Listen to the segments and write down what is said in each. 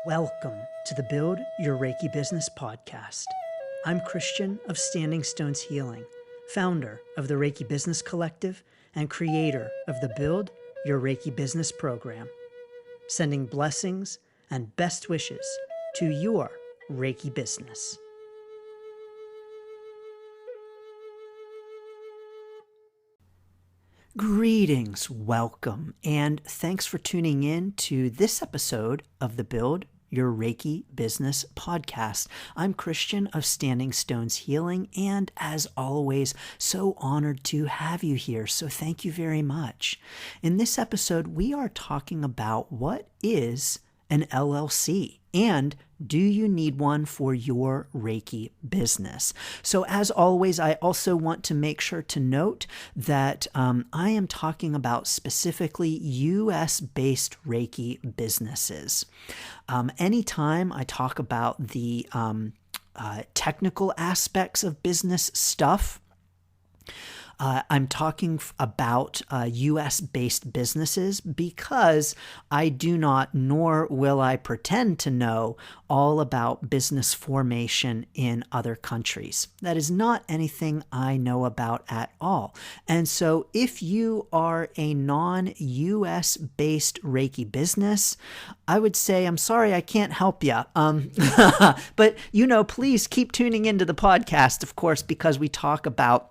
Welcome to the Build Your Reiki Business podcast. I'm Christian of Standing Stones Healing, founder of the Reiki Business Collective and creator of the Build Your Reiki Business program, sending blessings and best wishes to your Reiki business. Greetings, welcome, and thanks for tuning in to this episode of the Build Your Reiki Business podcast. I'm Christian of Standing Stones Healing, and as always, so honored to have you here, so thank you very much. In this episode, we are talking about what is an LLC, and do you need one for your Reiki business? So as always, I also want to make sure to note that I am talking about specifically US-based Reiki businesses. Anytime I talk about the technical aspects of business stuff, I'm talking about US-based businesses because I do not, nor will I pretend to know all about business formation in other countries. That is not anything I know about at all. And so if you are a non-US based Reiki business, I would say, I'm sorry, I can't help you. But, please keep tuning into the podcast, of course, because we talk about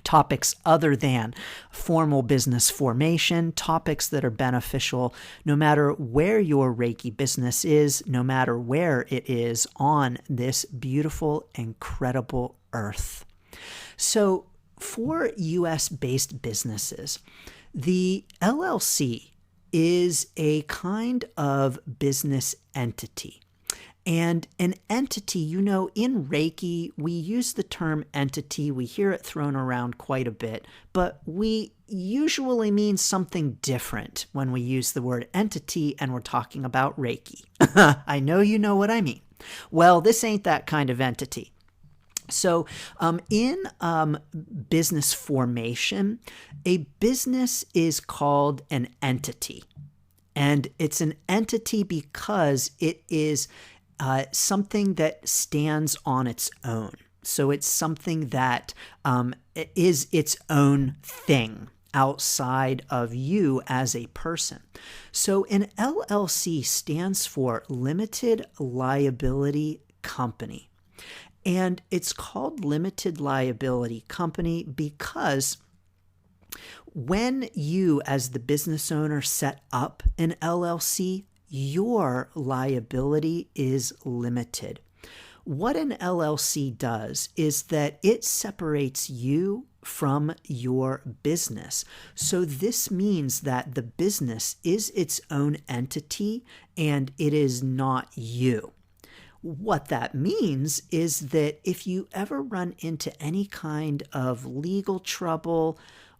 topics other than formal business formation, topics that are beneficial no matter where your Reiki business is, no matter where it is on this beautiful, incredible earth. So for US-based businesses, the LLC is a kind of business entity. And an entity, in Reiki, we use the term entity. We hear it thrown around quite a bit, but we usually mean something different when we use the word entity and we're talking about Reiki. I know you know what I mean. Well, this ain't that kind of entity. So in business formation, a business is called an entity. And it's an entity because it is something that stands on its own. So it's something that is its own thing outside of you as a person. So an LLC stands for Limited Liability Company. And it's called Limited Liability Company because when you, as the business owner, set up an LLC, your liability is limited. What an LLC does is that it separates you from your business. So this means that the business is its own entity and it is not you. What that means is that if you ever run into any kind of legal trouble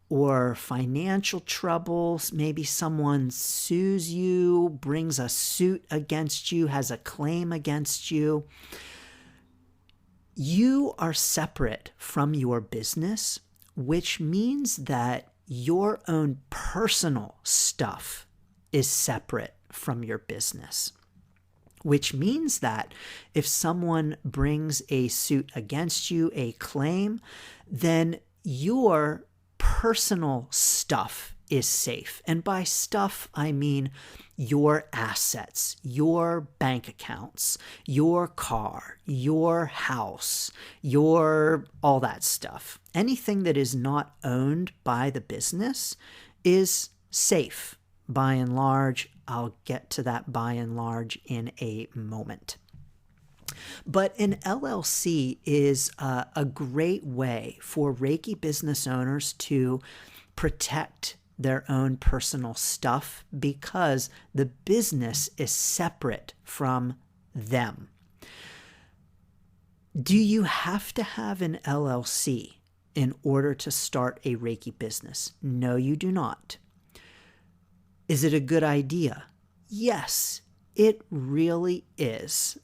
or financial troubles, maybe someone sues you, brings a suit against you, has a claim against you, you are separate from your business, which means that your own personal stuff is separate from your business. Which means that if someone brings a suit against you, a claim, then your personal stuff is safe. And by stuff, I mean your assets, your bank accounts, your car, your house, all that stuff. Anything that is not owned by the business is safe by and large. I'll get to that by and large in a moment. But an LLC is a great way for Reiki business owners to protect their own personal stuff because the business is separate from them. Do you have to have an LLC in order to start a Reiki business? No, you do not. Is it a good idea? Yes. It really is.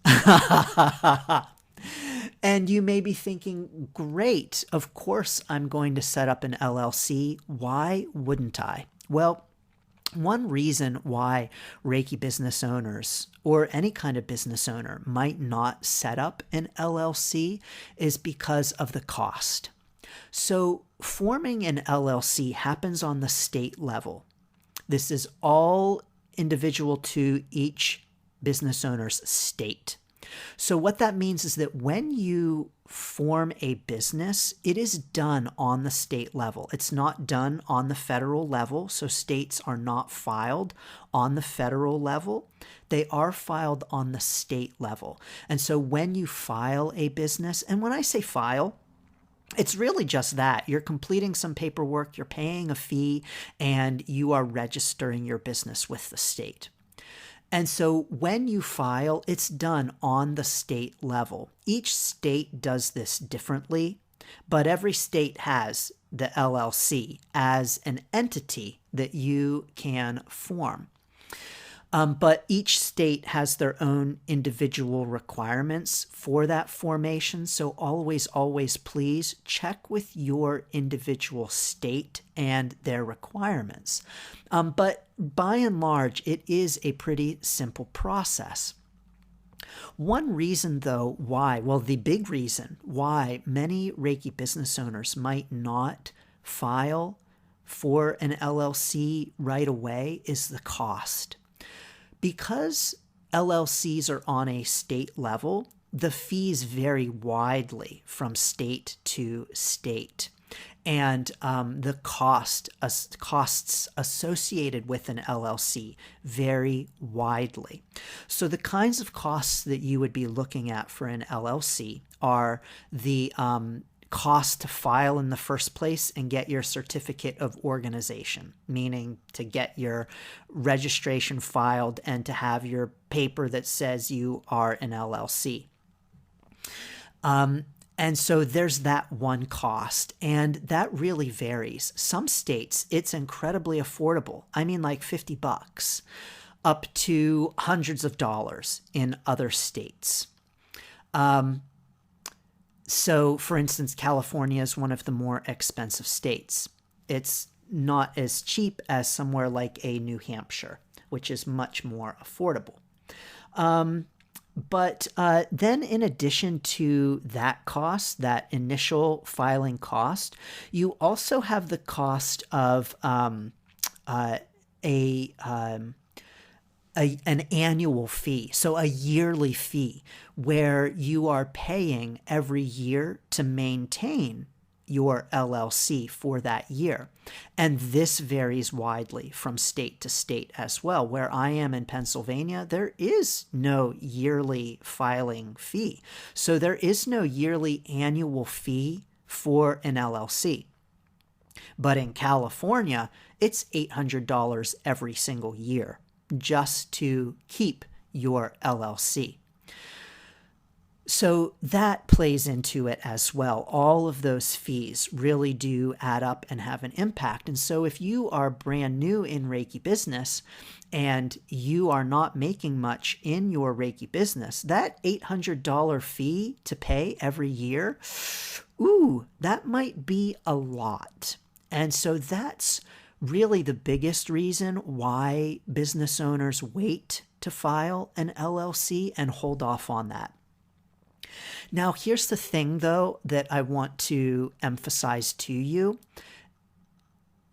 And you may be thinking, great, of course I'm going to set up an LLC. Why wouldn't I? Well, One reason why Reiki business owners or any kind of business owner might not set up an LLC is because of the cost. So forming an LLC happens on the state level. This is all individual to each business owner's state. So what that means is that when you form a business, it is done on the state level. It's not done on the federal level. So states are not filed on the federal level. They are filed on the state level. And so when you file a business, and when I say file, it's really just that. You're completing some paperwork, you're paying a fee, and you are registering your business with the state. And so when you file, it's done on the state level. Each state does this differently, but every state has the LLC as an entity that you can form. But each state has their own individual requirements for that formation. So always, always please check with your individual state and their requirements. But by and large, it is a pretty simple process. One reason, though, the big reason why many Reiki business owners might not file for an LLC right away is the cost. Because LLCs are on a state level, the fees vary widely from state to state. And the costs associated with an LLC vary widely. So the kinds of costs that you would be looking at for an LLC are the cost to file in the first place and get your certificate of organization, meaning to get your registration filed and to have your paper that says you are an LLC. And so there's that one cost, and that really varies. Some states, it's incredibly affordable. I mean, like $50, up to hundreds of dollars in other states. So, for instance, California is one of the more expensive states. It's not as cheap as somewhere like a New Hampshire, which is much more affordable. But then in addition to that cost, that initial filing cost, you also have the cost of an annual fee, so a yearly fee, where you are paying every year to maintain your LLC for that year. And this varies widely from state to state as well. Where I am in Pennsylvania, there is no yearly filing fee. So there is no yearly annual fee for an LLC. But in California, it's $800 every single year just to keep your LLC. So that plays into it as well. All of those fees really do add up and have an impact. And so if you are brand new in Reiki business and you are not making much in your Reiki business, that $800 fee to pay every year, that might be a lot. And so that's really the biggest reason why business owners wait to file an LLC and hold off on that. Now, here's the thing, though, that I want to emphasize to you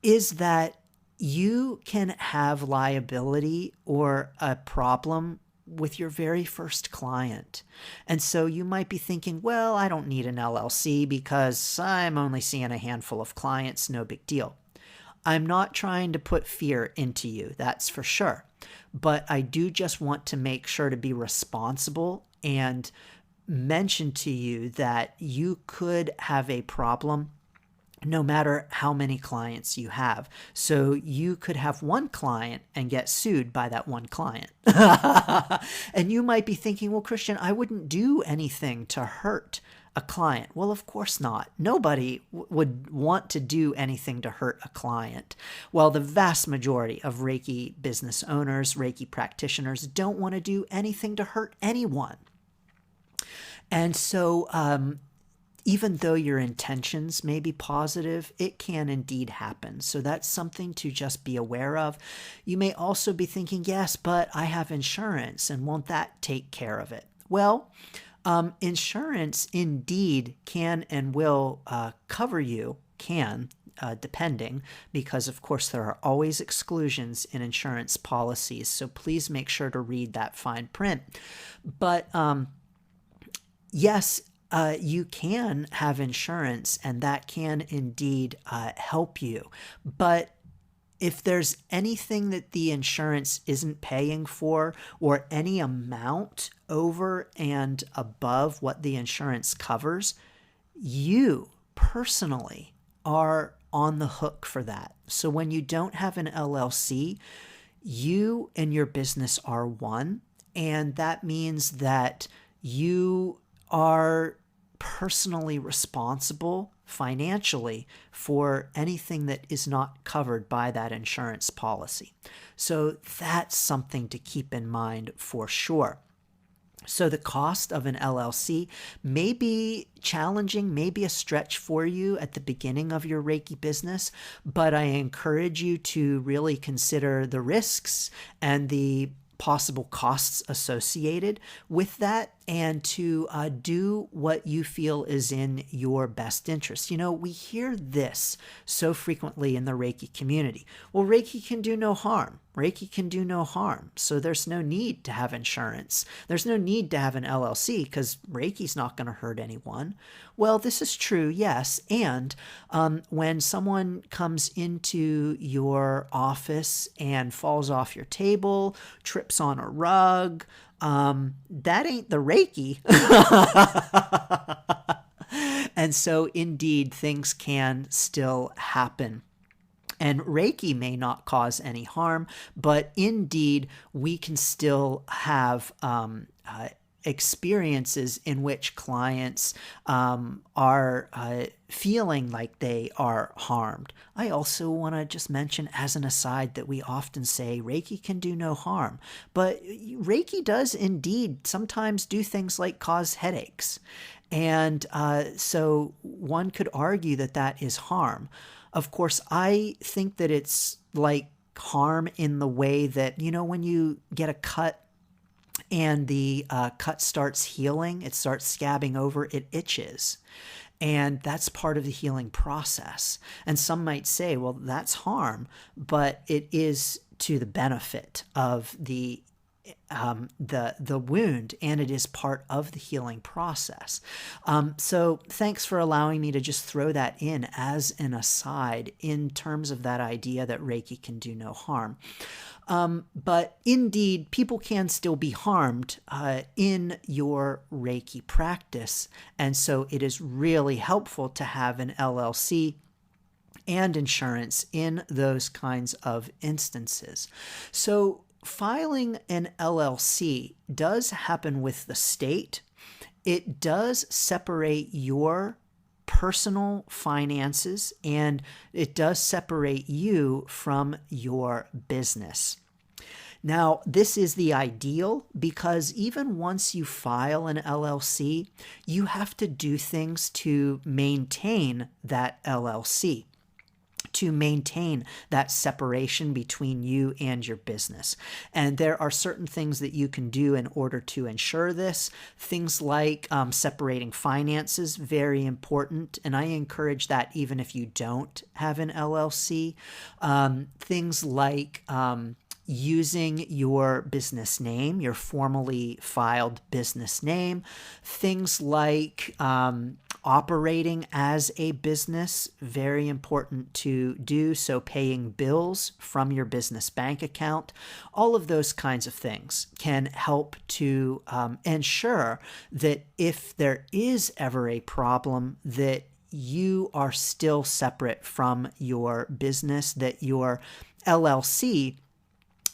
is that you can have liability or a problem with your very first client. And so you might be thinking, well, I don't need an LLC because I'm only seeing a handful of clients, no big deal. I'm not trying to put fear into you, that's for sure. But I do just want to make sure to be responsible and mention to you that you could have a problem no matter how many clients you have. So you could have one client and get sued by that one client. And you might be thinking, well, Christian, I wouldn't do anything to hurt a client. Well, of course not. Nobody would want to do anything to hurt a client. Well, the vast majority of Reiki business owners, Reiki practitioners don't want to do anything to hurt anyone. And so even though your intentions may be positive, it can indeed happen. So that's something to just be aware of. You may also be thinking, yes, but I have insurance, and won't that take care of it? Well, insurance indeed can and will cover you, depending, because of course there are always exclusions in insurance policies. So please make sure to read that fine print. But yes, you can have insurance, and that can indeed help you. But if there's anything that the insurance isn't paying for, or any amount over and above what the insurance covers, you personally are on the hook for that. So when you don't have an LLC, you and your business are one, and that means that you are personally responsible financially for anything that is not covered by that insurance policy. So that's something to keep in mind for sure. So the cost of an LLC may be challenging, may be a stretch for you at the beginning of your Reiki business, but I encourage you to really consider the risks and the possible costs associated with that, and to do what you feel is in your best interest. You know, we hear this so frequently in the Reiki community. Well, Reiki can do no harm. Reiki can do no harm. So there's no need to have insurance. There's no need to have an LLC because Reiki's not going to hurt anyone. Well, this is true, yes. And when someone comes into your office and falls off your table, trips on a rug, that ain't the Reiki. And so indeed, things can still happen. And Reiki may not cause any harm, but indeed, we can still have experiences in which clients are feeling like they are harmed. I also want to just mention as an aside that we often say Reiki can do no harm, but Reiki does indeed sometimes do things like cause headaches. And so one could argue that that is harm. Of course, I think that it's like harm in the way that, you know, when you get a cut and the cut starts healing, it starts scabbing over, it itches. And that's part of the healing process. And some might say, well, that's harm, but it is to the benefit of the wound, and it is part of the healing process. So thanks for allowing me to just throw that in as an aside in terms of that idea that Reiki can do no harm. But indeed, people can still be harmed in your Reiki practice. And so it is really helpful to have an LLC and insurance in those kinds of instances. So filing an LLC does happen with the state. It does separate your personal finances, and it does separate you from your business. Now, this is the ideal because even once you file an LLC, you have to do things to maintain that LLC, to maintain that separation between you and your business. And there are certain things that you can do in order to ensure this. Things like separating finances, very important. And I encourage that even if you don't have an LLC. Things like using your business name, your formally filed business name. Things like operating as a business, very important to do. So paying bills from your business bank account, all of those kinds of things can help to ensure that if there is ever a problem, that you are still separate from your business, that your LLC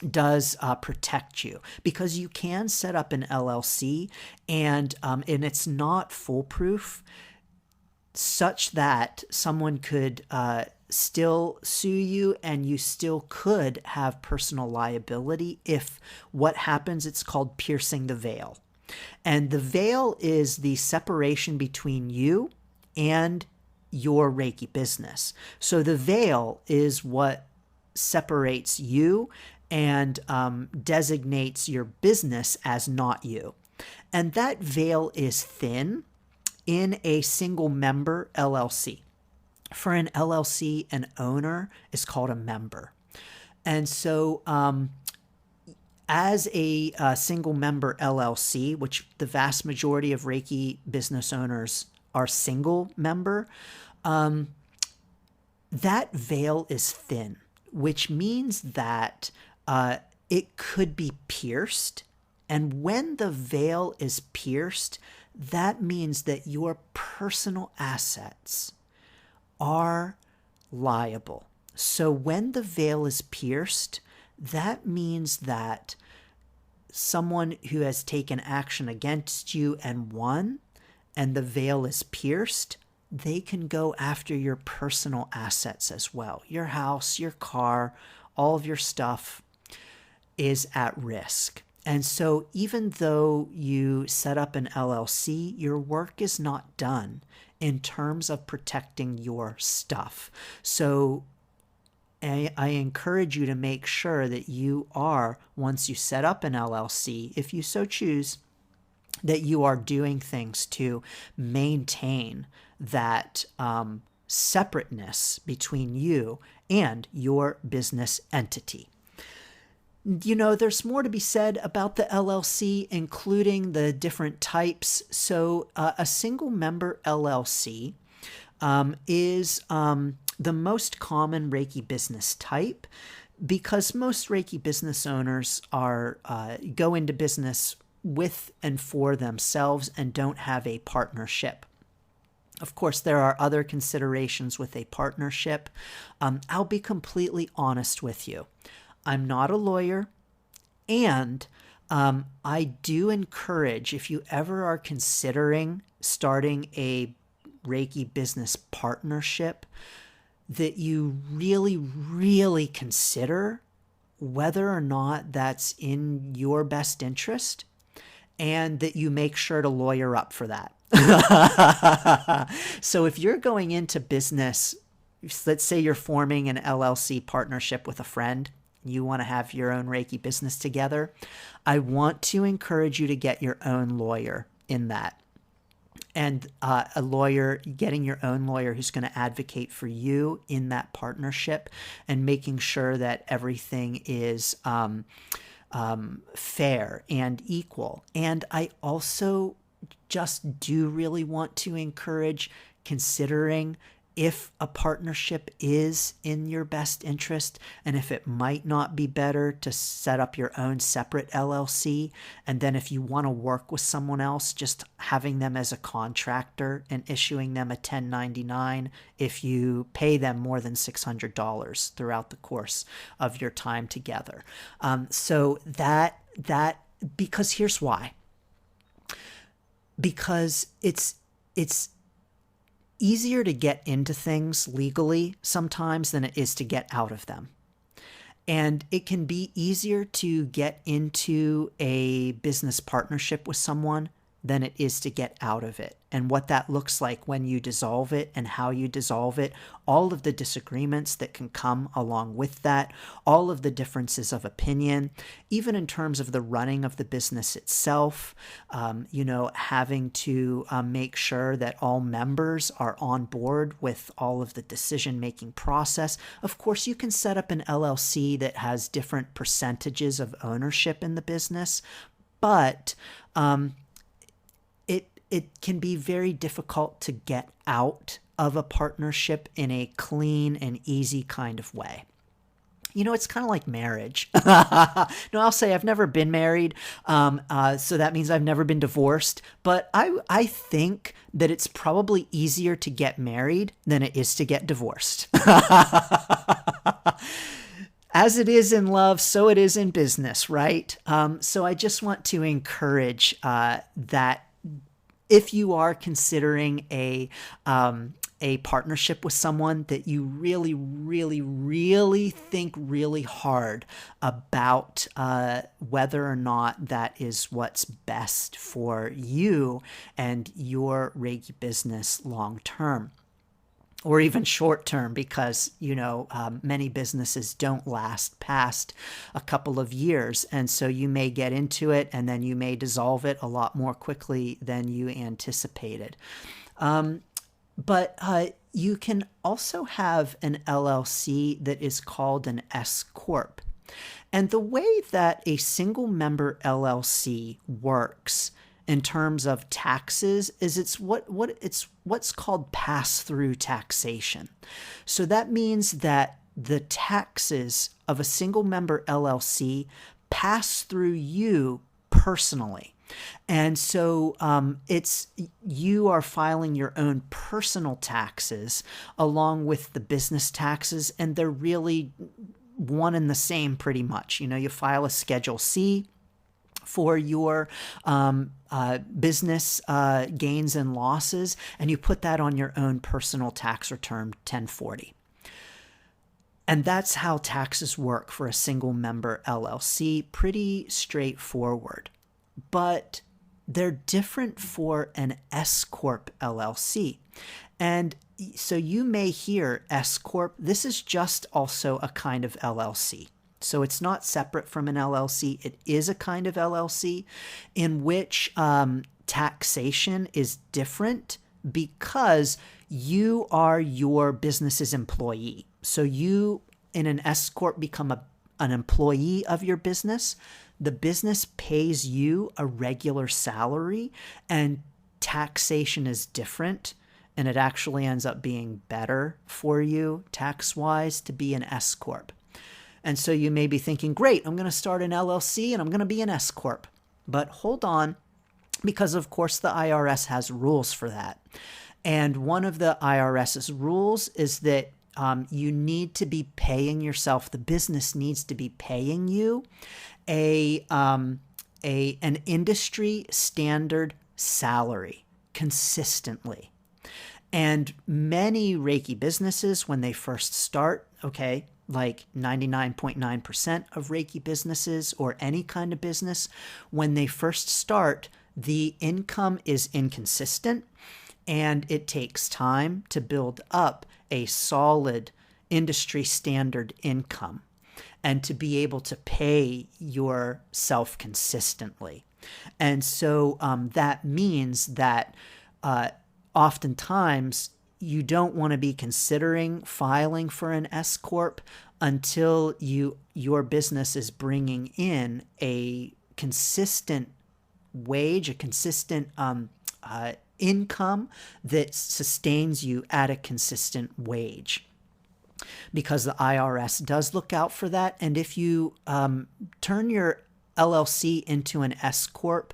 does protect you, because you can set up an LLC and it's not foolproof, such that someone could still sue you and you still could have personal liability if what happens, it's called piercing the veil. And the veil is the separation between you and your Reiki business. So the veil is what separates you and designates your business as not you. And that veil is thin in a single member LLC. For an LLC, an owner is called a member. And so as a single member LLC, which the vast majority of Reiki business owners are single member, that veil is thin, which means that it could be pierced. And when the veil is pierced, that means that your personal assets are liable. So when the veil is pierced, that means that someone who has taken action against you and won, and the veil is pierced, they can go after your personal assets as well. Your house, your car, all of your stuff is at risk. And so even though you set up an LLC, your work is not done in terms of protecting your stuff. So I encourage you to make sure that you are, once you set up an LLC, if you so choose, that you are doing things to maintain that separateness between you and your business entity. You know, there's more to be said about the LLC, including the different types. So a single member LLC is the most common Reiki business type, because most Reiki business owners are go into business with and for themselves and don't have a partnership. Of course, there are other considerations with a partnership. I'll be completely honest with you. I'm not a lawyer, and I do encourage, if you ever are considering starting a Reiki business partnership, that you really, really consider whether or not that's in your best interest, and that you make sure to lawyer up for that. So if you're going into business, let's say you're forming an LLC partnership with a friend, you want to have your own Reiki business together, I want to encourage you to get your own lawyer in that. And a lawyer, getting your own lawyer who's going to advocate for you in that partnership, and making sure that everything is fair and equal. And I also just do really want to encourage considering if a partnership is in your best interest, and if it might not be better to set up your own separate LLC. And then if you want to work with someone else, just having them as a contractor and issuing them a 1099 if you pay them more than $600 throughout the course of your time together. So that because here's why. Because it's easier to get into things legally sometimes than it is to get out of them. And it can be easier to get into a business partnership with someone than it is to get out of it. And what that looks like when you dissolve it and how you dissolve it, all of the disagreements that can come along with that, all of the differences of opinion, even in terms of the running of the business itself, having to make sure that all members are on board with all of the decision-making process. Of course, you can set up an LLC that has different percentages of ownership in the business, but it can be very difficult to get out of a partnership in a clean and easy kind of way. You know, it's kind of like marriage. No, I'll say I've never been married, so that means I've never been divorced. But I think that it's probably easier to get married than it is to get divorced. As it is in love, so it is in business, right? So I just want to encourage that if you are considering a partnership with someone that you really, really, really think really hard about whether or not that is what's best for you and your Reiki business long term. Or even short term, because many businesses don't last past a couple of years, and so you may get into it and then you may dissolve it a lot more quickly than you anticipated. But you can also have an LLC that is called an S Corp. And the way that a single member LLC works in terms of taxes is it's what's called pass-through taxation. So that means that the taxes of a single member LLC pass through you personally. And so you are filing your own personal taxes along with the business taxes, and they're really one and the same pretty much. You file a Schedule C for your business gains and losses, and you put that on your own personal tax return 1040. And that's how taxes work for a single member LLC. Pretty straightforward. But they're different for an S Corp LLC. And so you may hear S Corp. This is just also a kind of LLC. So it's not separate from an LLC. It is a kind of LLC in which taxation is different because you are your business's employee. So you, in an S Corp, become an employee of your business. The business pays you a regular salary, and taxation is different. And it actually ends up being better for you tax-wise to be an S Corp. And so you may be thinking, great, I'm going to start an LLC and I'm going to be an S Corp. But hold on, because of course the IRS has rules for that. And one of the IRS's rules is that you need to be paying yourself, the business needs to be paying you an industry standard salary consistently. And many Reiki businesses, when they first start, like 99.9% of Reiki businesses or any kind of business, when they first start, the income is inconsistent and it takes time to build up a solid industry standard income and to be able to pay yourself consistently. And so that means that oftentimes you don't want to be considering filing for an S Corp until your business is bringing in a consistent wage, a consistent income that sustains you at a consistent wage. Because the IRS does look out for that. And if you turn your LLC into an S Corp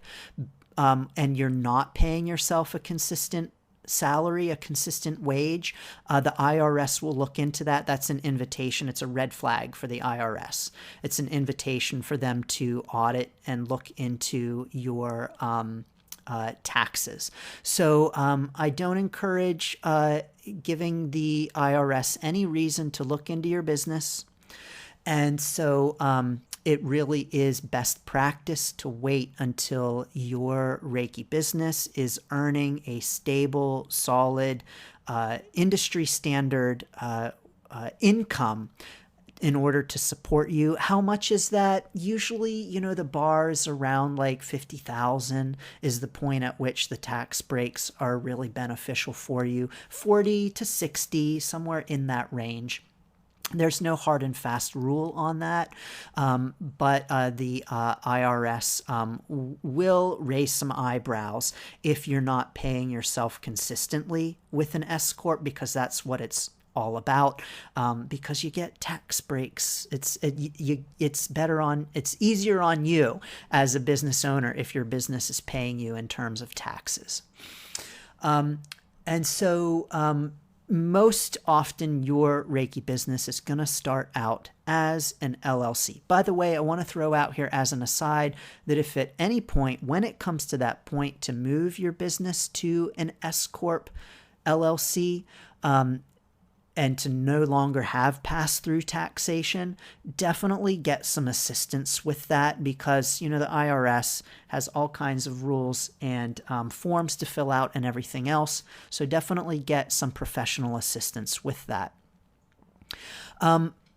and you're not paying yourself a consistent salary, a consistent wage, the IRS will look into that. That's an invitation. It's a red flag for the IRS. It's an invitation for them to audit and look into your taxes. So I don't encourage giving the IRS any reason to look into your business. And so it really is best practice to wait until your Reiki business is earning a stable, solid, industry standard income in order to support you. How much is that? Usually, the bar is around like $50,000 is the point at which the tax breaks are really beneficial for you. 40 to 60, somewhere in that range. There's no hard and fast rule on that, but the IRS will raise some eyebrows if you're not paying yourself consistently with an S Corp, because that's what it's all about, because you get tax breaks. It's easier on you as a business owner if your business is paying you in terms of taxes. And so most often your Reiki business is going to start out as an LLC. By the way, I want to throw out here as an aside that if at any point, when it comes to that point to move your business to an S Corp LLC, and to no longer have pass-through taxation, definitely get some assistance with that because, the IRS has all kinds of rules and forms to fill out and everything else. So definitely get some professional assistance with that.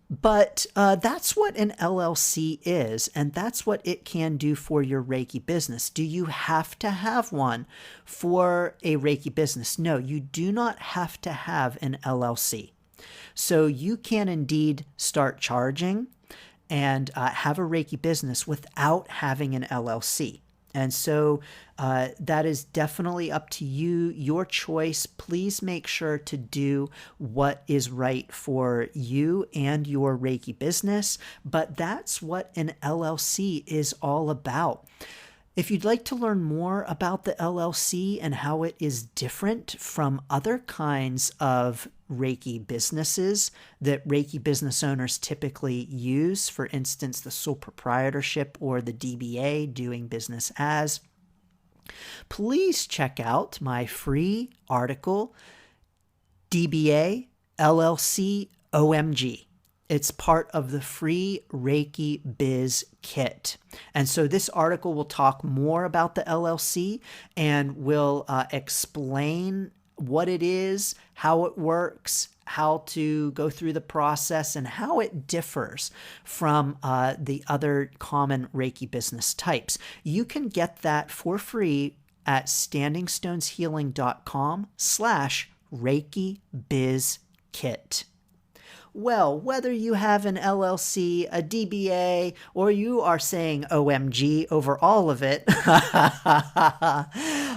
But that's what an LLC is, and that's what it can do for your Reiki business. Do you have to have one for a Reiki business? No, you do not have to have an LLC. So you can indeed start charging and have a Reiki business without having an LLC. And so that is definitely up to you, your choice. Please make sure to do what is right for you and your Reiki business. But that's what an LLC is all about. If you'd like to learn more about the LLC and how it is different from other kinds of Reiki businesses that Reiki business owners typically use, for instance, the sole proprietorship or the DBA, doing business as, please check out my free article, DBA LLC OMG. It's part of the free Reiki Biz Kit. And so this article will talk more about the LLC and will explain what it is, how it works, how to go through the process, and how it differs from the other common Reiki business types. You can get that for free at standingstoneshealing.com/Reiki Biz Kit. Well, whether you have an LLC, a DBA, or you are saying OMG over all of it,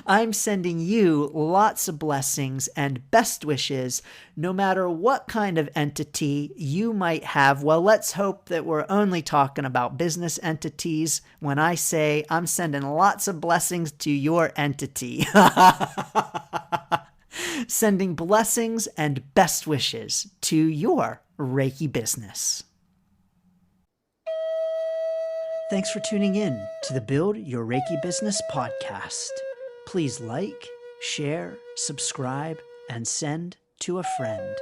I'm sending you lots of blessings and best wishes, no matter what kind of entity you might have. Well, let's hope that we're only talking about business entities when I say I'm sending lots of blessings to your entity. Sending blessings and best wishes to your Reiki business. Thanks for tuning in to the Build Your Reiki Business podcast. Please like, share, subscribe, and send to a friend.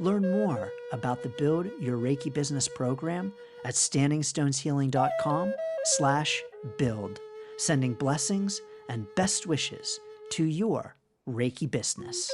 Learn more about the Build Your Reiki Business program at standingstoneshealing.com/build. Sending blessings and best wishes to your Reiki business.